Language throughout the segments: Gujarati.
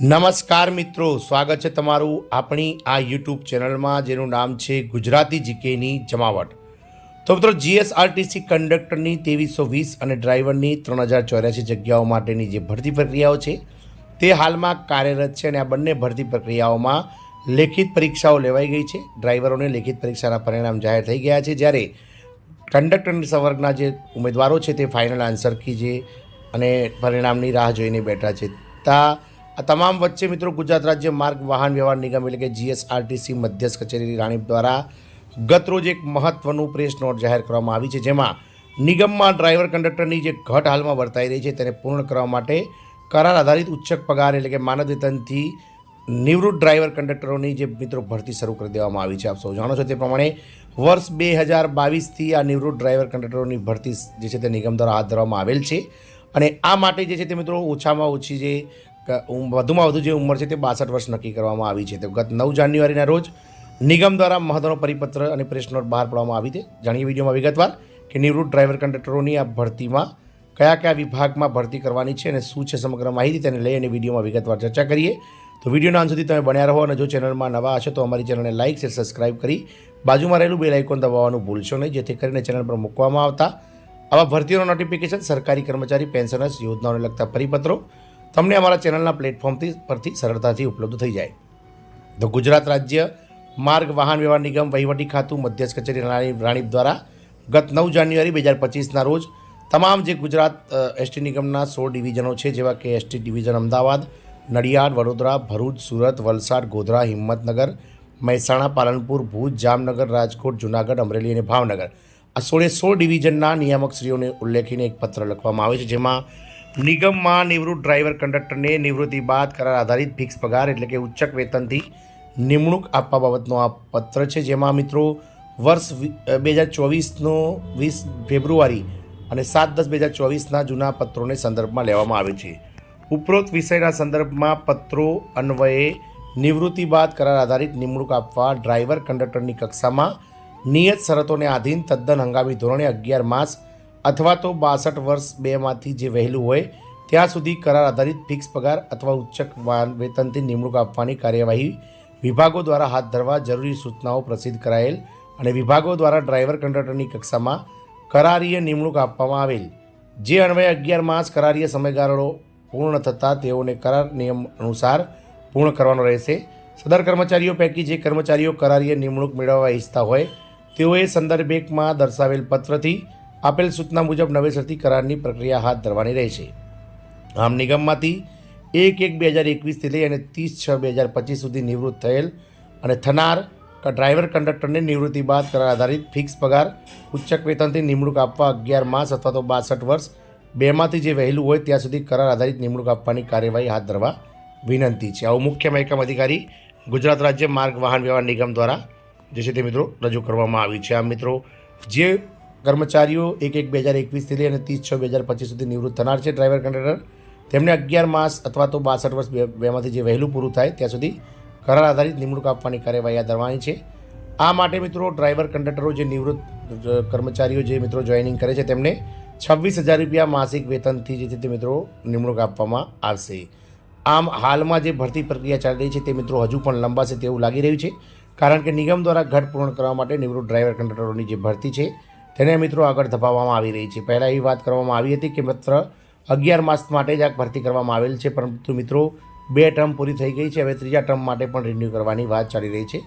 નમસ્કાર મિત્રો, સ્વાગત છે તમારું આપણી આ યુટ્યુબ ચેનલમાં જેનું નામ છે ગુજરાતી જીકેની જમાવટ। તો મિત્રો, જીએસઆરટીસી કંડક્ટરની 2320 અને ડ્રાઈવરની 3084 જગ્યાઓ માટેની જે ભરતી પ્રક્રિયાઓ છે તે હાલમાં કાર્યરત છે અને આ બંને ભરતી પ્રક્રિયાઓમાં લેખિત પરીક્ષાઓ લેવાઈ ગઈ છે। ડ્રાઈવરોને લેખિત પરીક્ષાના પરિણામ જાહેર થઈ ગયા છે, જ્યારે કંડક્ટરની સંવર્ગના જે ઉમેદવારો છે તે ફાઇનલ આન્સર કી જે અને પરિણામની રાહ જોઈને બેઠા છે। આ તમામ વચ્ચે મિત્રો, ગુજરાત રાજ્ય માર્ગ વાહન વ્યવહાર નિગમ એટલે કે જીએસઆરટીસી મધ્યસ્થ કચેરી રાણીપ દ્વારા ગતરોજ એક મહત્વનું પ્રેસ નોટ જાહેર કરવામાં આવી છે, જેમાં નિગમમાં ડ્રાઈવર કંડક્ટરની જે ઘટ હાલમાં વર્તાઈ રહી છે તેને પૂર્ણ કરવા માટે કરાર આધારિત ઉચ્ચક પગાર એટલે કે માનદ વેતનથી નિવૃત્ત ડ્રાઈવર કંડક્ટરોની જે મિત્રો ભરતી શરૂ કરી દેવામાં આવી છે। આપ સૌ જાણો છો તે પ્રમાણે વર્ષ 2022થી આ નિવૃત્ત ડ્રાઈવર કંડક્ટરોની ભરતી જે છે તે નિગમ દ્વારા હાથ ધરવામાં આવેલ છે અને આ માટે જે છે તે મિત્રો ઓછામાં ઓછી જે વધુમાં વધુ જે ઉંમર છે તે 62 વર્ષ નક્કી કરવામાં આવી છે। તો ગત 9 જાન્યુઆરીના રોજ નિગમ દ્વારા મહત્વનો પરિપત્ર અને પ્રેસ નોટ બહાર પાડવામાં આવી છે। જાણીએ વિડીયોમાં વિગતવાર કે નિવૃત્ત ડ્રાઈવર કંડક્ટરોની આ ભરતીમાં કયા કયા વિભાગમાં ભરતી કરવાની છે અને શું છે સમગ્ર માહિતી, તેને લઈ અને વિડીયોમાં વિગતવાર ચર્ચા કરીએ। તો વિડીયોના અંત સુધી તમે બન્યા રહો અને જો ચેનલમાં નવા હશો તો અમારી ચેનલને લાઇક શેર સબસ્ક્રાઇબ કરી બાજુમાં રહેલું બેલ આઇકોન દબાવવાનું ભૂલશો નહીં, જેથી કરીને ચેનલ પર મૂકવામાં આવતા આવા ભરતીઓના નોટિફિકેશન, સરકારી કર્મચારી પેન્શનર્સ યોજનાઓને લગતા પરિપત્રો તમને અમારા ચેનલના પ્લેટફોર્મથી પરથી સરળતાથી ઉપલબ્ધ થઈ જાય। તો ગુજરાત રાજ્ય માર્ગ વાહન વ્યવહાર નિગમ વહીવટી ખાતું મધ્યસ્થ કચેરી રાણીપ દ્વારા ગત 9 જાન્યુઆરી 2025ના રોજ તમામ જે ગુજરાત એસટી નિગમના 16 ડિવિઝનો છે, જેવા કે એસટી ડિવિઝન અમદાવાદ, નડિયાદ, વડોદરા, ભરૂચ, સુરત, વલસાડ, ગોધરા, હિંમતનગર, મહેસાણા, પાલનપુર, ભુજ, જામનગર, રાજકોટ, જૂનાગઢ, અમરેલી અને ભાવનગર આ 16 ડિવિઝનના નિયામકશ્રીઓને ઉલ્લેખીને એક પત્ર લખવામાં આવે છે, જેમાં નિગમમાં નિવૃત્ત ડ્રાઈવર કંડક્ટરને નિવૃત્તિ બાદ કરાર આધારિત ફિક્સ પગાર એટલે કે ઉચ્ચક વેતનથી નિમણૂક આપવા બાબતનો આ પત્ર છે, જેમાં મિત્રો વર્ષ 2024નો 20 ફેબ્રુઆરી અને 7/10/2024ના જૂના પત્રોને સંદર્ભમાં લેવામાં આવે છે। ઉપરોક્ત વિષયના સંદર્ભમાં પત્રો અન્વયે નિવૃત્તિ બાદ કરાર આધારિત નિમણૂક આપવા ડ્રાઈવર કંડક્ટરની કક્ષામાં નિયત શરતોને આધીન તદ્દન હંગામી ધોરણે 11 માસ અથવા તો 62 વર્ષ બેમાંથી જે વહેલું હોય ત્યાં સુધી કરાર આધારિત ફિક્સ પગાર અથવા ઉચ્ચક વેતનથી નિમણૂક આપવાની કાર્યવાહી વિભાગો દ્વારા હાથ ધરવા જરૂરી સૂચનાઓ પ્રસિદ્ધ કરાયેલ અને વિભાગો દ્વારા ડ્રાઈવર કંડક્ટરની કક્ષામાં કરારીય નિમણૂક આપવામાં આવેલ, જે અન્વયે 11 માસ કરારીય સમયગાળો પૂર્ણ થતાં તેઓને કરાર નિયમ અનુસાર પૂર્ણ કરવાનો રહેશે। સદર કર્મચારીઓ પૈકી જે કર્મચારીઓ કરારીય નિમણૂક મેળવવા ઈચ્છતા હોય તેઓએ સંદર્ભ 1માં દર્શાવેલ પત્રથી આપેલ સૂચના મુજબ નવેસરથી કરારની પ્રક્રિયા હાથ ધરવાની રહેશે। આમ નિગમમાંથી 1/1/2021થી લઈ અને 30/6/2025 સુધી નિવૃત્ત થયેલ અને થનાર ડ્રાઈવર કંડક્ટરને નિવૃત્તિ બાદ કરાર આધારિત ફિક્સ પગાર ઉચ્ચક વેતનથી નિમણૂક આપવા 11 માસ અથવા તો 62 વર્ષ બેમાંથી જે વહેલું હોય ત્યાં સુધી કરાર આધારિત નિમણૂક આપવાની કાર્યવાહી હાથ ધરવા વિનંતી છે। આવું મુખ્ય મહેકમ અધિકારી ગુજરાત રાજ્ય માર્ગ વાહન વ્યવહાર નિગમ દ્વારા જે છે તે મિત્રો રજૂ કરવામાં આવ્યું છે। આમ મિત્રો, જે કર્મચારીઓ 1/1/2021થી લઈ અને 30/6/2025 સુધી નિવૃત્ત થનાર છે ડ્રાઈવર કંડક્ટર, તેમને 11 માસ અથવા તો 62 વર્ષ બેમાંથી જે વહેલું પૂરું થાય ત્યાં સુધી કરાર આધારિત નિમણૂક આપવાની કાર્યવાહી હાથ ધરવાની છે। આ માટે મિત્રો ડ્રાઈવર કંડક્ટરો જે નિવૃત્ત કર્મચારીઓ જે મિત્રો જોઈનિંગ કરે છે તેમને 26,000 રૂપિયા માસિક વેતનથી જે છે તે મિત્રો નિમણૂક આપવામાં આવશે। આમ હાલમાં જે ભરતી પ્રક્રિયા ચાલી રહી છે તે મિત્રો હજુ પણ લંબાશે તેવું લાગી રહ્યું છે, કારણ કે નિગમ દ્વારા ઘટ પૂર્ણ કરવા માટે નિવૃત્ત ડ્રાઈવર કંડક્ટરોની જે ભરતી છે તેને મિત્રો આગળ ધપાવવામાં આવી રહી છે। પહેલાં એવી વાત કરવામાં આવી હતી કે માત્ર 11 માસ માટે જ આ ભરતી કરવામાં આવેલ છે, પરંતુ મિત્રો 2 ટર્મ પૂરી થઈ ગઈ છે, હવે 3જા ટર્મ માટે પણ રિન્યૂ કરવાની વાત ચાલી રહી છે।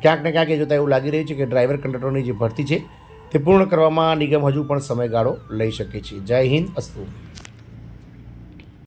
ક્યાંક ને ક્યાંક એ જોતાં એવું લાગી રહ્યું છે કે ડ્રાઈવર કંડક્ટરોની જે ભરતી છે તે પૂર્ણ કરવામાં નિગમ હજુ પણ સમયગાળો લઈ શકે છે। જય હિન્દ, અસ્તુ।